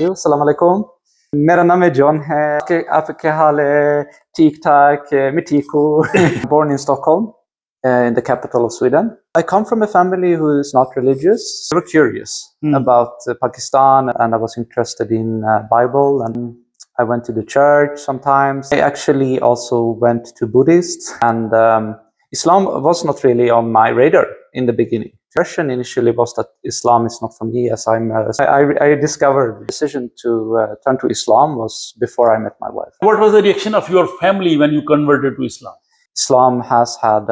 अस्सलाम वालेकुम। मेरा नाम है जॉन है। आपके हाल है? ठीक ठाक, मैं ठीक हूँ। Born in Stockholm, in the capital of Sweden. I come from a family who is not religious. They were curious about Pakistan, and I was interested in Bible, and I went to the church sometimes. I actually also went to Buddhist, and Islam was not really on my radar in the beginning. The impression initially was that Islam is not for me, as I discovered the decision to turn to Islam was before I met my wife. What was the reaction of your family when you converted to Islam? Islam has had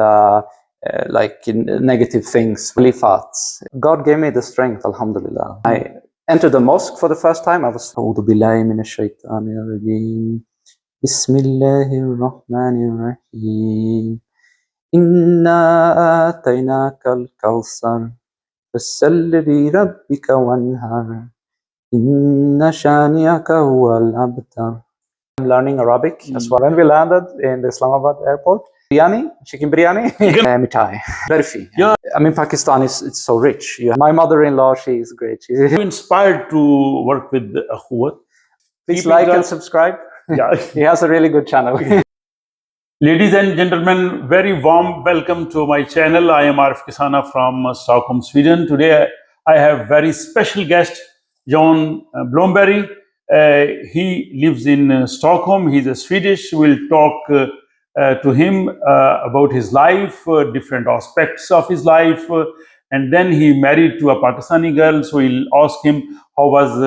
negative things, belief thoughts. God gave me the strength, alhamdulillah. I entered the mosque for the first time. I was أعوذ بالله من الشيطان الرجيم بسم الله الرحمن الرحيم إنا آتيناك الكوثر فصل لربك وانهر إن شانئك هو الأبتر. I'm learning Arabic as well. When we landed in the Islamabad airport, biryani, chicken biryani, mithai, barfi. Yeah. I mean, Pakistan it's so rich. My mother-in-law, she is great. Are you inspired to work with Akhuwat? Please like and subscribe. Yeah. He has a really good channel. Ladies and gentlemen, very warm welcome to my channel. I am Marries Pakistani from Stockholm, Sweden. Today I have very special guest, John BLOMBERG. He lives in Stockholm. He's a Swedish. We'll talk to him about his life, different aspects of his life. And then he married to a Pakistani girl. So we'll ask him how was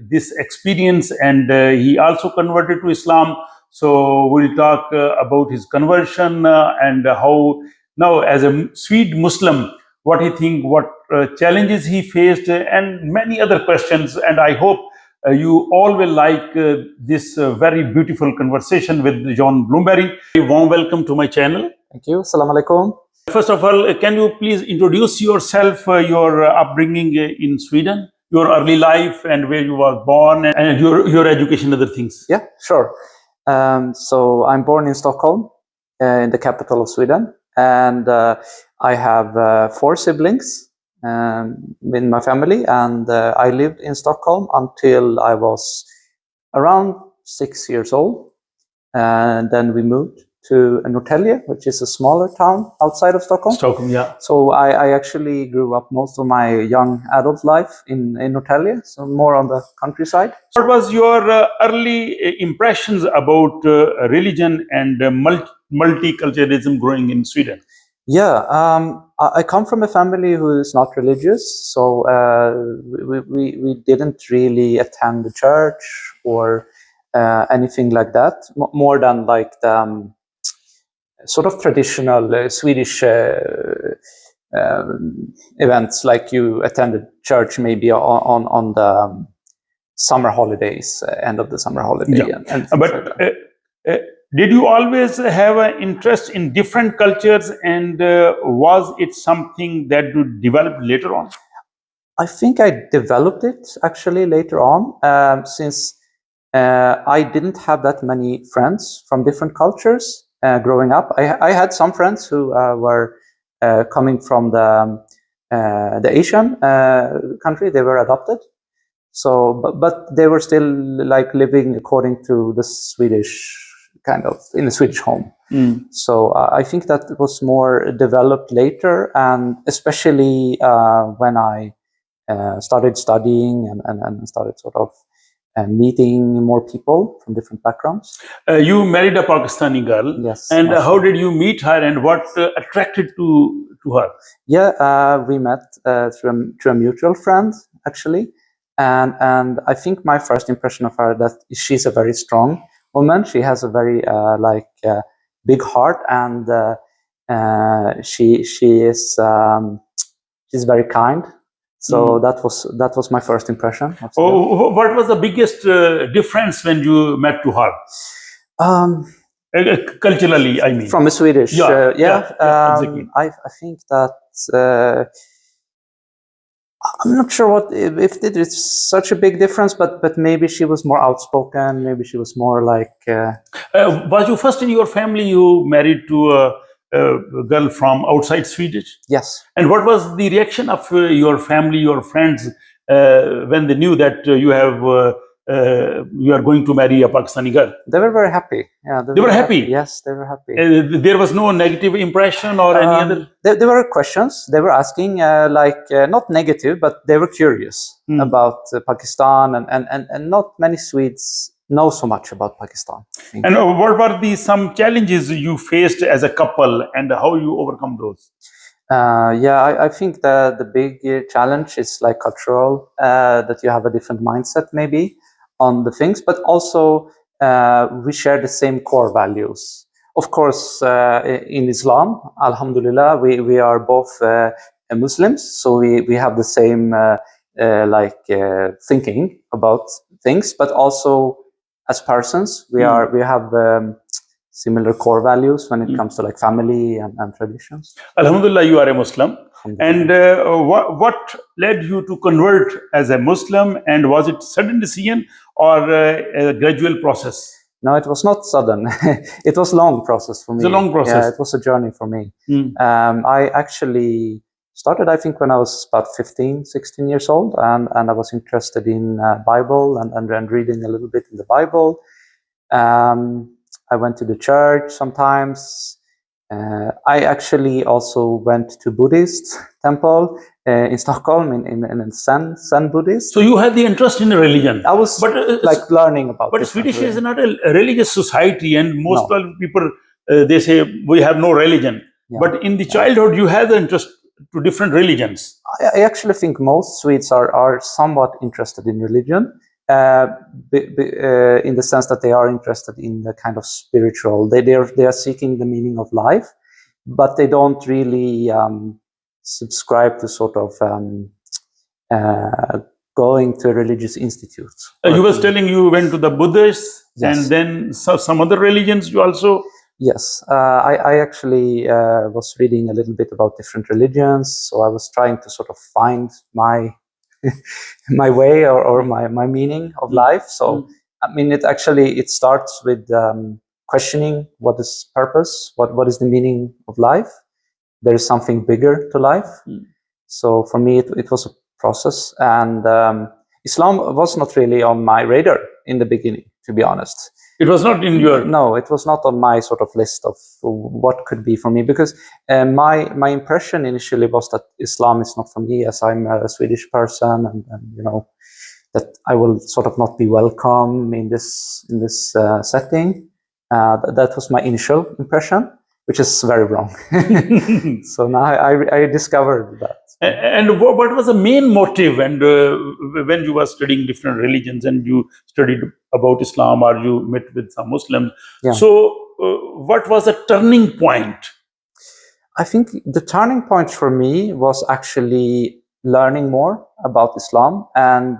this experience. And he also converted to Islam. So we'll talk about his conversion and how now as a Swede Muslim, what he think, what challenges he faced, and many other questions. And I hope you all will like this very beautiful conversation with John BLOMBERG. A warm welcome to my channel. Thank you. Assalamu alaikum. First of all, can you please introduce yourself, your upbringing in Sweden, your early life and where you were born, and your education, other things? Yeah, sure. So I'm born in Stockholm, in the capital of Sweden, and I have 4 siblings in my family, and I lived in Stockholm until I was around 6 years old, and then we moved to Norrtälje, which is a smaller town outside of Stockholm. Stockholm, yeah. So I actually grew up most of my young adult life in Norrtälje, so more on the countryside. What was your early impressions about religion and multiculturalism growing in Sweden? Yeah, I come from a family who is not religious, so we didn't really attend the church or anything like that, more than like the sort of traditional Swedish events, like you attended church maybe on the summer holidays, end of the summer holiday. Yeah. But did you always have an interest in different cultures, and was it something that you developed later on? I think I developed it actually later on, since I didn't have that many friends from different cultures growing up. I had some friends who were coming from the Asian country. They were adopted. So, but they were still like living according to the Swedish kind of, in a Swedish home. So I think that was more developed later, and especially when I started studying and started sort of meeting more people from different backgrounds. You married a Pakistani girl. Yes. And how did you meet her, and what attracted to her? Yeah, we met through a mutual friend, actually. And I think my first impression of her, that she's a very strong woman. She has a very big heart, and she's very kind. So that was my first impression. Oh, what was the biggest difference when you met to her? Culturally, I mean. From a Swedish, exactly. I think that I'm not sure if it's such a big difference, but maybe she was more outspoken. Maybe she was more like. Was you first in your family you married to a girl from outside Swedish? Yes. And what was the reaction of your family, your friends, when they knew that you have you are going to marry a Pakistani girl. They were very happy. Yeah, They were very happy? Yes, they were happy. There was no negative impression or any other? There were questions. They were asking, not negative, but they were curious about Pakistan, and not many Swedes know so much about Pakistan. And what were some challenges you faced as a couple, and how you overcome those? I think the big challenge is like cultural, that you have a different mindset maybe on the things, but also we share the same core values. Of course, in Islam, alhamdulillah, we are both Muslims, so we have the same thinking about things, but also as persons, we have similar core values when it comes to like family and traditions. Alhamdulillah, you are a Muslim. And what led you to convert as a Muslim, and was it sudden decision or a gradual process? No, it was not sudden. It was a long process for me. It's a long process. Yeah, it was a journey for me. I actually started, I think, when I was about 15, 16 years old, and I was interested in Bible and reading a little bit in the Bible. I went to the church sometimes. I actually also went to Buddhist temple in Stockholm in Zen Buddhist. So you had the interest in religion. I was learning about. But Swedish is not a religious society, and most people they say we have no religion. Yeah. But in the childhood, you had the interest to different religions. I actually think most Swedes are somewhat interested in religion. In the sense that they are interested in the kind of spiritual, they are seeking the meaning of life, but they don't really subscribe to sort of going to a religious institute. You was telling you went to the Buddhists, yes, and then some other religions you also. Yes, I actually was reading a little bit about different religions, so I was trying to sort of find my way or my meaning of life. So I mean, it starts with questioning what is purpose, what is the meaning of life. There is something bigger to life. So for me, it was a process, and Islam was not really on my radar in the beginning, to be honest. It was not in your... No, it was not on my sort of list of what could be for me, because my impression initially was that Islam is not for me, as I'm a Swedish person, and you know, that I will sort of not be welcome in this setting. That was my initial impression, which is very wrong. So now I discovered that. And what was the main motive, and when you were studying different religions and you studied about Islam or you met with some Muslims, so what was the turning point? I think the turning point for me was actually learning more about Islam, and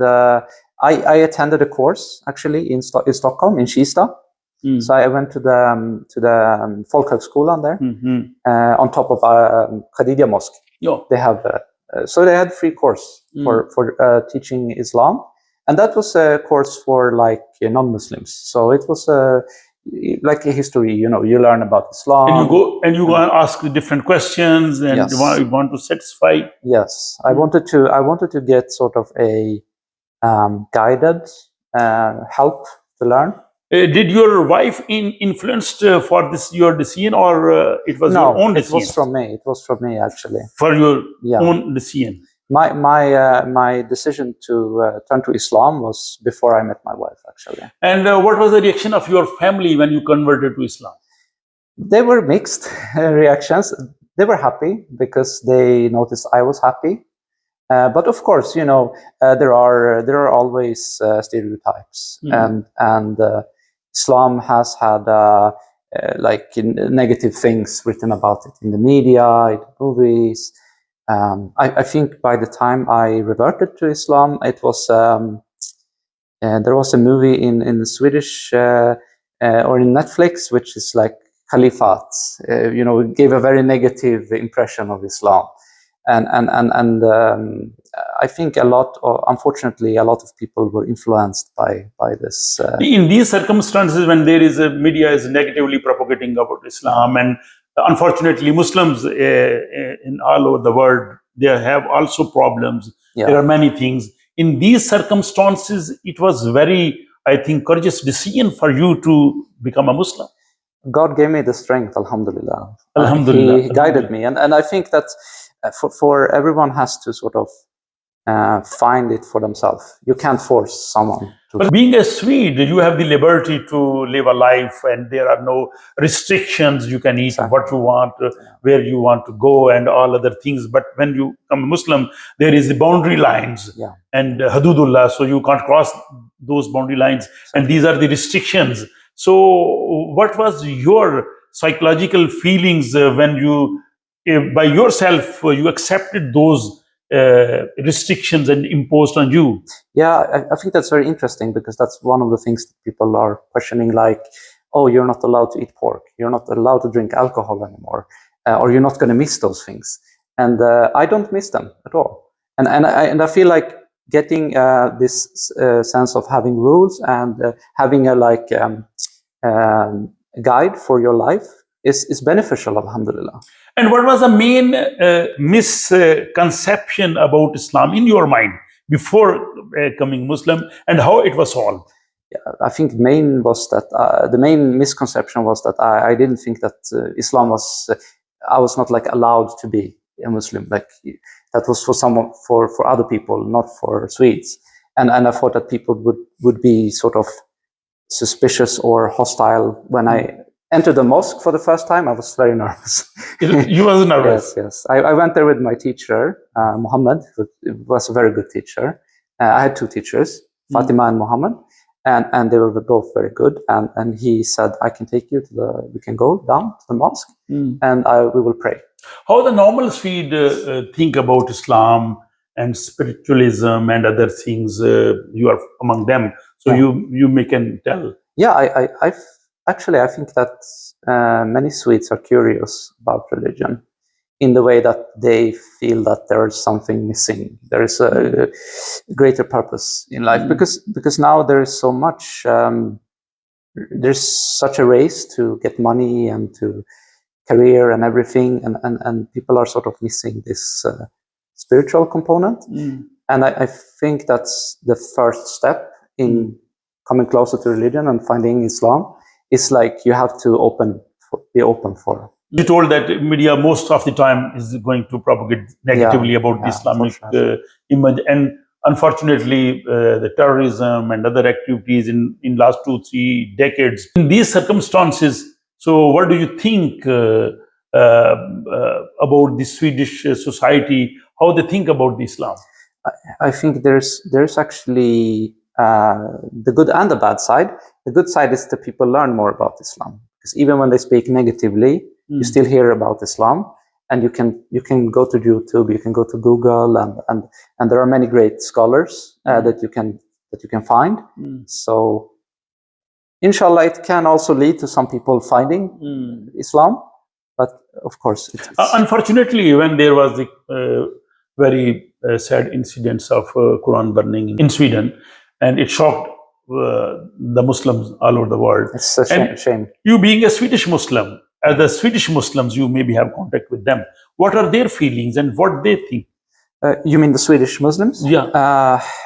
I attended a course actually in Stockholm, in Kista. So I went to the Folkhögskolan there, on top of Khadija Mosque. They have so they had free course for teaching Islam, and that was a course for like non-Muslims. So it was like a history, you know, you learn about Islam, and you go and ask different questions, and yes, you want to satisfy. Yes, I wanted to get sort of a guided help to learn. Did your wife influenced for this your decision, or it was your own decision? No, it was from me. It was from me actually. For your own decision. My decision to turn to Islam was before I met my wife actually. And what was the reaction of your family when you converted to Islam? They were mixed reactions. They were happy because they noticed I was happy. But of course, you know, there are always stereotypes, and Islam has had like negative things written about it in the media, in the movies. I think by the time I reverted to Islam, it was there was a movie in Swedish or in Netflix, which is like Caliphate. You know, it gave a very negative impression of Islam. And I think unfortunately, a lot of people were influenced by this. In these circumstances, when there is a media is negatively propagating about Islam, and unfortunately, Muslims in all over the world, they have also problems. There are many things. In these circumstances, it was very I think, courageous decision for you to become a Muslim. God gave me the strength, alhamdulillah. Alhamdulillah. He guided me. And I think that for everyone has to sort of find it for themselves. You can't force someone to. But being a Swede, you have the liberty to live a life, and there are no restrictions. You can eat Exactly. what you want, where you want to go, and all other things. But when you become a Muslim, there is the boundary lines Yeah. and hududullah, so you can't cross those boundary lines. And these are the restrictions. So, what was your psychological feelings when you, by yourself, you accepted those restrictions and imposed on you? Yeah, I think that's very interesting, because that's one of the things that people are questioning, like, oh, you're not allowed to eat pork, you're not allowed to drink alcohol anymore, or you're not going to miss those things. And I don't miss them at all. And I feel like getting this sense of having rules and having a guide for your life is beneficial, alhamdulillah. And what was the main misconception about Islam in your mind before becoming Muslim, and how it was solved? Yeah, I think the main misconception was that I didn't think that Islam was, I was not like allowed to be a Muslim. Like that was for someone, for other people, not for Swedes. And I thought that people would be sort of suspicious or hostile when I entered the mosque for the first time. I was very nervous. You was nervous? Yes. I went there with my teacher, Muhammad, who was a very good teacher. I had two teachers, Fatima and Muhammad, and they were both very good. And he said, I can take you we can go down to the mosque and we will pray. How the normal Swede think about Islam and spiritualism and other things? You are among them, so you can tell. Yeah, I think that many Swedes are curious about religion in the way that they feel that there is something missing. There is a greater purpose in life, because now there is so much. There's such a race to get money and to career and everything, and people are sort of missing this spiritual component. And I think that's the first step in coming closer to religion and finding Islam. It's like you have to be open for. You told that media most of the time is going to propagate negatively about the Islamic image, and unfortunately, the terrorism and other activities in last 2-3 decades. In these circumstances, so what do you think about the Swedish society? How they think about the Islam? I think there's actually the good and the bad side. The good side is that people learn more about Islam, because even when they speak negatively, you still hear about Islam, and you can go to YouTube, you can go to Google, and there are many great scholars that you can find. So, inshallah, it can also lead to some people finding Islam, but of course, unfortunately, when there was the very sad incidents of Quran burning in Sweden, and it shocked the Muslims all over the world. It's a shame. You being a Swedish Muslim, as the Swedish Muslims, you maybe have contact with them. What are their feelings and what they think? You mean the Swedish Muslims? Yeah.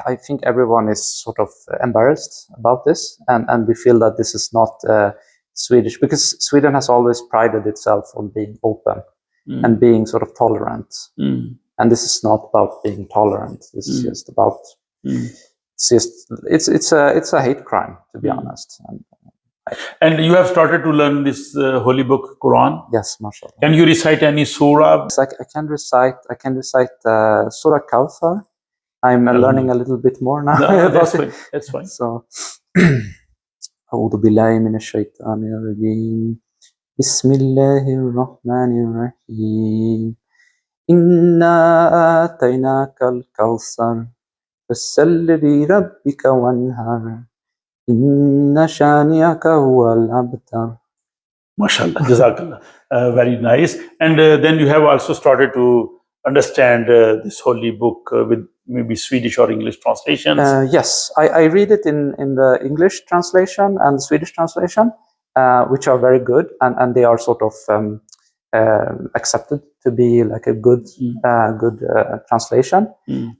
I think everyone is sort of embarrassed about this, and we feel that this is not Swedish, because Sweden has always prided itself on being open and being sort of tolerant. And this is not about being tolerant. This is just about. It's a hate crime, to be honest. And you have started to learn this holy book, Quran. Yes, mashallah. Can you recite any surah? I can recite Surah Kawthar. I'm learning a little bit more now. No, that's fine. So, أعوذ بالله من الشيطان الرجيم. بسم الله الرحمن الرحيم. إنا آتيناك الكوثر فصل لربك وانهر إن شانئك هو الأبتر. MashaAllah, Jazakallah. Very nice. And then you have also started to understand this holy book with maybe Swedish or English translations. Yes, I read it in the English translation and the Swedish translation, which are very good, and they are sort of accepted to be like a good translation.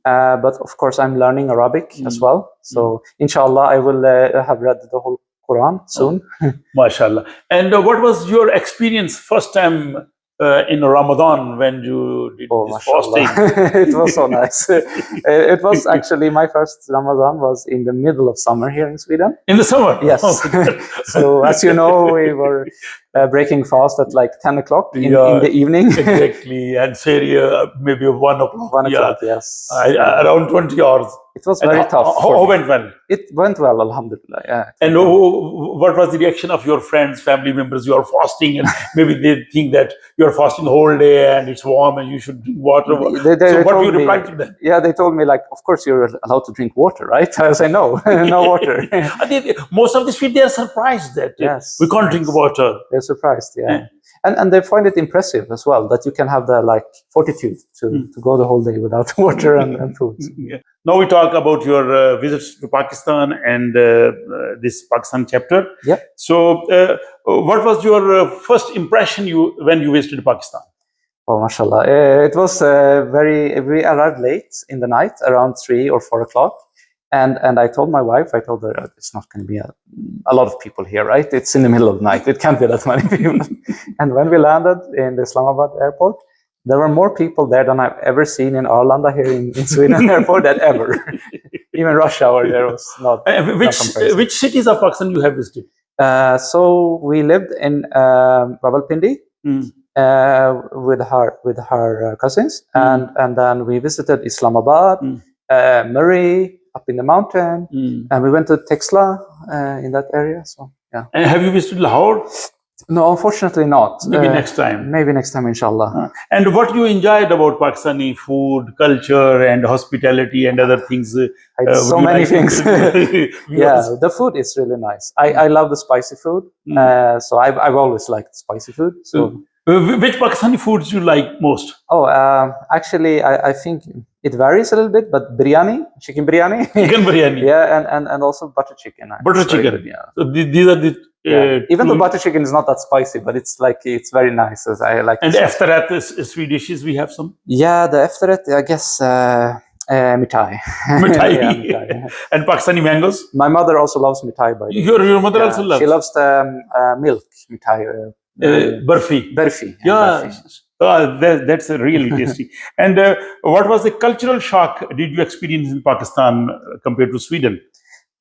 But of course, I'm learning Arabic as well. So inshallah, I will have read the whole Quran soon. MashaAllah. And what was your experience first time in Ramadan when you did this fasting? It was so nice. It was actually my first Ramadan was in the middle of summer here in Sweden. In the summer? Yes. So as you know, we were breaking fast at like 10 o'clock in the evening. Exactly. And Syria, maybe 1 o'clock. 1 o'clock, yes. Around 20 hours. It was very tough. How went well? It went well, alhamdulillah. Yeah. And what was the reaction of your friends, family members? You are fasting, and maybe they think that you are fasting the whole day and it's warm and you should drink water. So what do you reply to them? Yeah, they told me like, of course you're allowed to drink water, right? I say no, no water. Most of the street, they are surprised that we can't drink water. They're surprised, yeah. And they find it impressive as well that you can have the like fortitude to go the whole day without water and food. Yeah. Now we talk about your visits to Pakistan and this Pakistan chapter. Yeah. So what was your first impression when you visited Pakistan? Oh, mashallah. It was we arrived late in the night, around 3 or 4 o'clock. And I told my wife, I told her, it's not going to be a lot of people here, right? It's in the middle of the night. It can't be that many people. And when we landed in the Islamabad airport, there were more people there than I've ever seen in Arlanda here in Sweden airport than ever. Even rush hour, there was not. Which cities of Pakistan you have visited? So we lived in Rawalpindi with her cousins. And then we visited Islamabad, Murray, up in the mountain, and we went to Texla in that area. So yeah. And have you visited Lahore? No, unfortunately not. Maybe next time. Maybe next time, inshallah. And what you enjoyed about Pakistani food, culture, and hospitality, and other things? So many things. Yeah, the food is really nice. I love the spicy food. So I've always liked spicy food. So. Which Pakistani foods you like most? Oh, actually, I think it varies a little bit, but biryani, chicken biryani. Chicken biryani. Yeah, and also butter chicken. Butter chicken. Good, yeah. So these are the... Even though butter chicken is not that spicy, but it's very nice. As I like. And after that, Sweet dishes, we have some? Yeah, the after that, I guess, mithai. Mithai. Yeah, mithai. And Pakistani mangoes? My mother also loves mithai, by the way. Your mother also loves? She loves the milk mithai. Burfi. Burfi. Yeah. Burfi. Oh, that's really tasty. And what was the cultural shock did you experience in Pakistan compared to Sweden?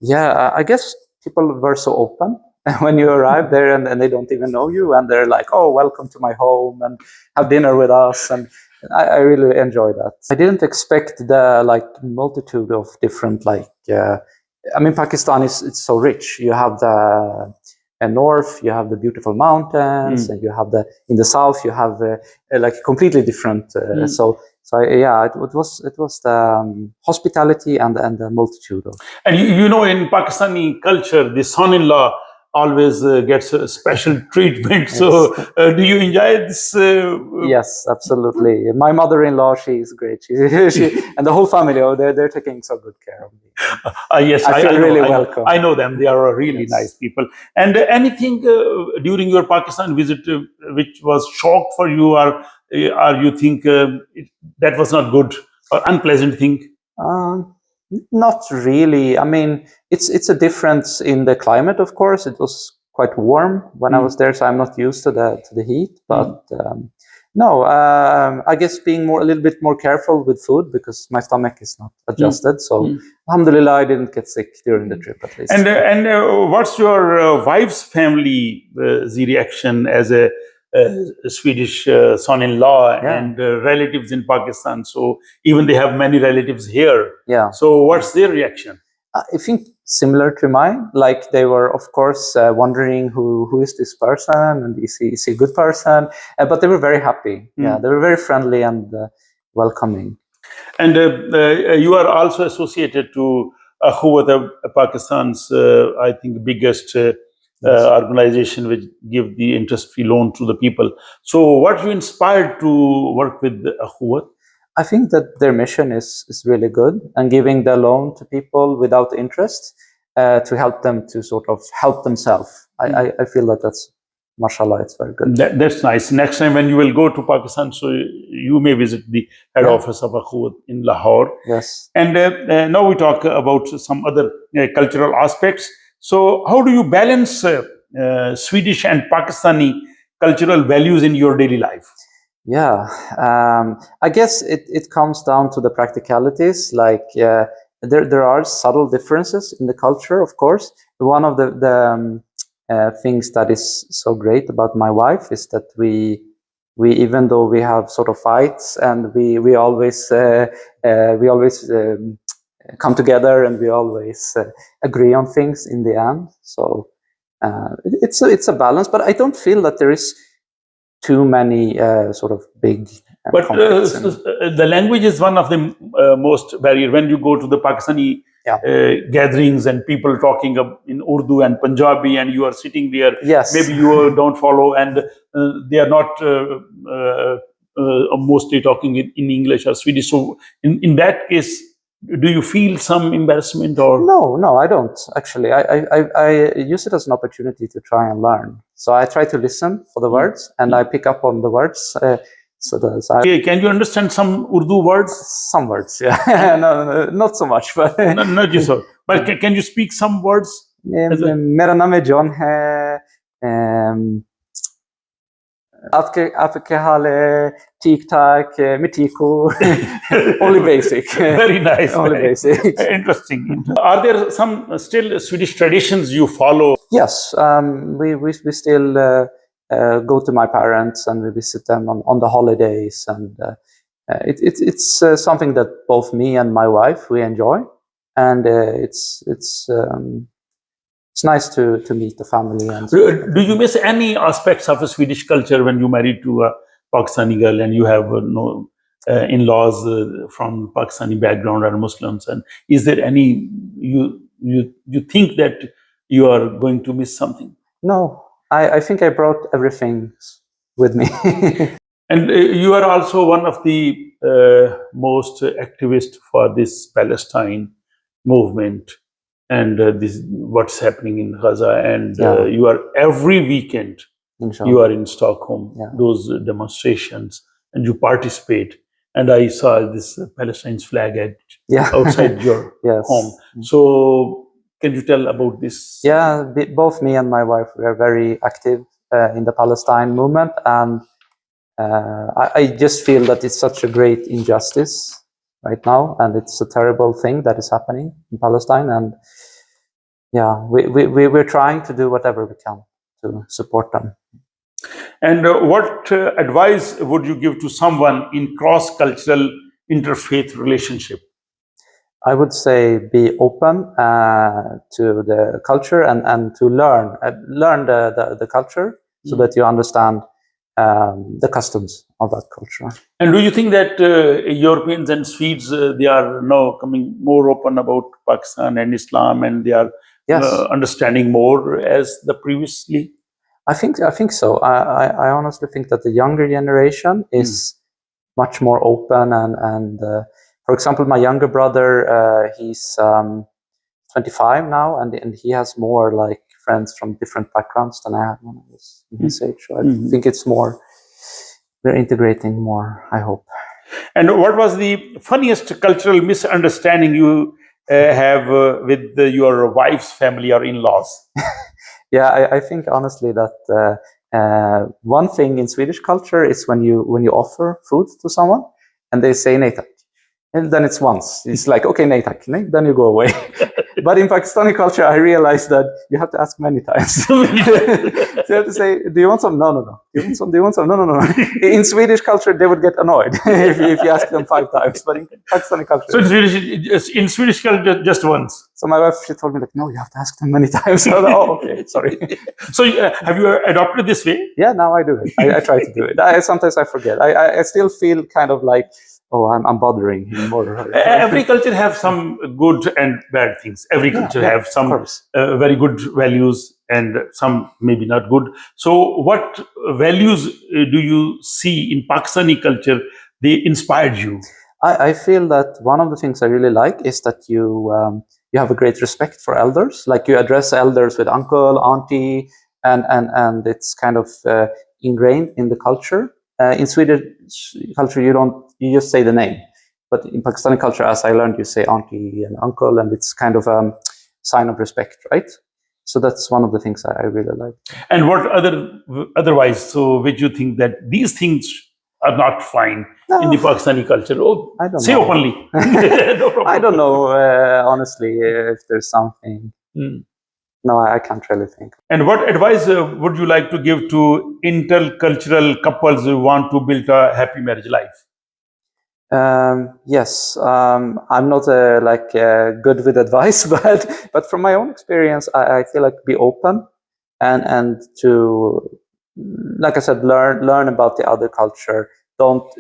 Yeah, I guess people were so open when you arrive there and they don't even know you. And they're like, oh, welcome to my home and have dinner with us. And I really enjoy that. I didn't expect the multitude of different Pakistan is so rich. You have the north, you have the beautiful mountains, and you have in the south you have completely different. It was the hospitality and the multitude of. And you know, in Pakistani culture, the son-in-law always gets a special treatment. Yes. So do you enjoy this? Yes, absolutely. My mother-in-law, she is great. She and the whole family, they're taking so good care of me. Yes, I feel really welcome. I know them. They are really nice people. And anything during your Pakistan visit which was shock for you, or you think that was not good or unpleasant thing? Not really. I mean, it's a difference in the climate, of course. It was quite warm when I was there, so I'm not used to the heat. But no, I guess being a little bit more careful with food because my stomach is not adjusted. So, alhamdulillah, I didn't get sick during the trip at least. And what's your wife's family reaction as a Swedish son-in-law and relatives in Pakistan? So even they have many relatives here. Yeah. So what's their reaction? I think similar to mine. Like they were, of course, wondering who is this person and is he a good person? But they were very happy. Yeah, they were very friendly and welcoming. And you are also associated to Akhuwat, Pakistan's, I think, biggest organization which give the interest-free loan to the people. So what you inspired to work with Akhuwat? I think that their mission is really good and giving the loan to people without interest to help them to sort of help themselves. I feel that that's mashallah, it's very good. That's nice. Next time when you will go to Pakistan, so you may visit the head office of Akhuwat in Lahore. Yes. And now we talk about some other cultural aspects. So how do you balance Swedish and Pakistani cultural values in your daily life? Yeah, I guess it comes down to the practicalities. Like there are subtle differences in the culture, of course. One of the things that is so great about my wife is that we even though we have sort of fights, and we always come together, and we always agree on things in the end. So it's a balance, but I don't feel that there is too many sort of big But conflicts. the language is one of the most barrier. When you go to the Pakistani gatherings and people talking in Urdu and Punjabi, and you are sitting there, Yes. maybe you don't follow, and they are not mostly talking in English or Swedish. So in that case, do you feel some embarrassment or? No, I don't actually. I use it as an opportunity to try and learn. So I try to listen for the words, and I pick up on the words. Can you understand some Urdu words? Some words, yeah. No, not so much, but not just so. But can you speak some words? मेरा नाम है John है. आपके हाल है ठीक ठाक मैं ठीक हूँ. Only basic. Very nice. Only basic. Interesting. Are there some still Swedish traditions you follow? Yes, we still go to my parents, and we visit them on the holidays, and it's something that both me and my wife we enjoy, and it's nice to meet the family. And do you miss any aspects of a Swedish culture when you married to a Pakistani girl and you have no in-laws from Pakistani background or Muslims? And is there any you think that you are going to miss something? No, I think I brought everything with me. And you are also one of the most activists for this Palestine movement and this what's happening in Gaza. And you are every weekend, you are in Stockholm, those demonstrations, and you participate. And I saw this Palestine's flag outside your home. So can you tell about this? Yeah, both me and my wife were very active in the Palestine movement, and I just feel that it's such a great injustice right now, and it's a terrible thing that is happening in Palestine. And yeah, we're trying to do whatever we can to support them. And what advice would you give to someone in cross-cultural interfaith relationship? I would say be open to the culture, and to learn the culture, so that you understand the customs of that culture. And do you think that Europeans and Swedes they are now coming more open about Pakistan and Islam, and they are understanding more as the previously? I think so. I honestly think that the younger generation is much more open, and for example, my younger brother, he's 25 now, and he has more like friends from different backgrounds than I had when I was in his age. So I think it's more, we're integrating more, I hope. And what was the funniest cultural misunderstanding you have with your wife's family or in-laws? Yeah, I think honestly that one thing in Swedish culture is when you offer food to someone and they say nej tack, and then it's once. It's like, okay, nej tack, then you go away. But in Pakistani culture, I realized that you have to ask many times. So you have to say, do you want some? No. Do you want some? No. In Swedish culture, they would get annoyed if you ask them 5 times. But in Pakistani culture... So in Swedish culture, just once? So my wife, she told me, like, no, you have to ask them many times. So, oh, okay, sorry. So have you adopted this way? Yeah, now I do it. I try to do it. Sometimes I forget. I still feel kind of like, oh, I'm bothering him more. Every culture have some good and bad things. Every culture have some very good values and some maybe not good. So what values do you see in Pakistani culture they inspired you? I feel that one of the things I really like is that you have a great respect for elders. Like you address elders with uncle, auntie, and it's kind of ingrained in the culture. In Swedish culture, you just say the name, but in Pakistani culture, as I learned, you say auntie and uncle, and it's kind of a sign of respect, right? So that's one of the things I really like. And what otherwise? So, which you think that these things are not fine in the Pakistani culture? Oh, I don't say know. openly. No problem. I don't know, honestly, if there's something. No, I can't really think. And what advice would you like to give to intercultural couples who want to build a happy marriage life? Yes, I'm not good with advice, but from my own experience, I feel like be open and to, like I said, learn about the other culture. Don't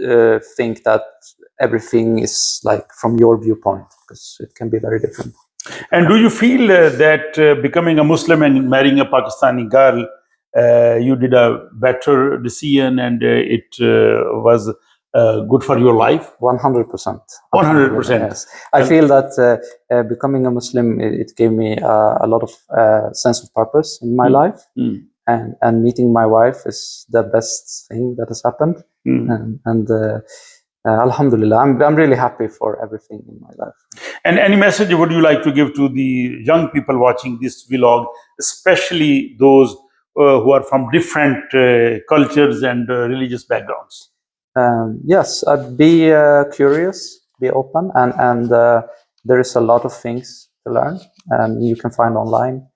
think that everything is like from your viewpoint, because it can be very different. And do you feel that becoming a Muslim and marrying a Pakistani girl, you did a better decision and it was good for your life? 100%. 100%. Yes. I feel that becoming a Muslim, it gave me a lot of sense of purpose in my life. And meeting my wife is the best thing that has happened. Alhamdulillah, I'm really happy for everything in my life. And any message would you like to give to the young people watching this vlog, especially those who are from different cultures and religious backgrounds? Yes, be curious, be open, and there is a lot of things to learn, and you can find online.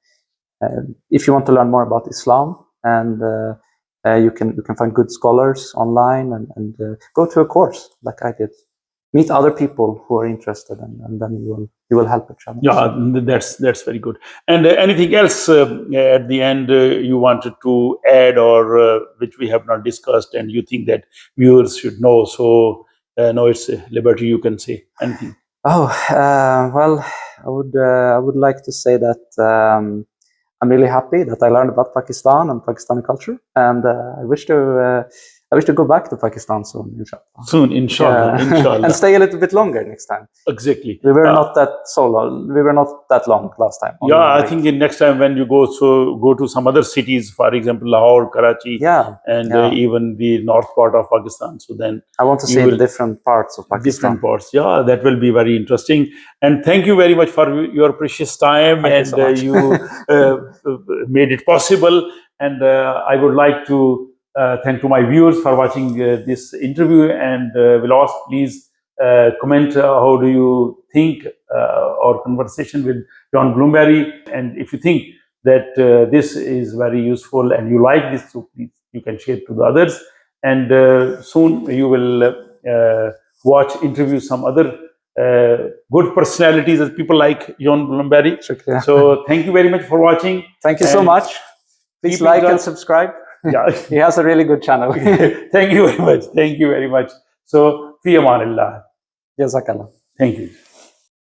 If you want to learn more about Islam, and you can find good scholars online, and go to a course like I did. Meet other people who are interested, and then you will help each other. Yeah, that's very good. And anything else at the end you wanted to add, or which we have not discussed, and you think that viewers should know? So no, it's liberty. You can say anything. Oh well, I would like to say that I'm really happy that I learned about Pakistan and Pakistani culture, and I wish to go back to Pakistan soon, inshallah. Soon, inshallah, inshallah. And stay a little bit longer next time. Exactly. We were not that so long. We were not that long last time. Yeah, I think in next time when you go to some other cities, for example, Lahore, Karachi, and even the north part of Pakistan. So then I want to see the different parts of Pakistan. Different parts. Yeah, that will be very interesting. And thank you very much for your precious time. Thank you so You made it possible. And I would like to thank to my viewers for watching this interview. And will ask, please comment how do you think our conversation with John Bloomberry. And if you think that this is very useful and you like this, so please you can share it to the others. And soon you will watch interviews some other good personalities as people like John Bloomberry. So thank you very much for watching. Thank you so much. Please like and subscribe. Yeah, he has a really good channel. Thank you very much. Thank you very much. So, fi amanillah. Jazakallah. Thank you.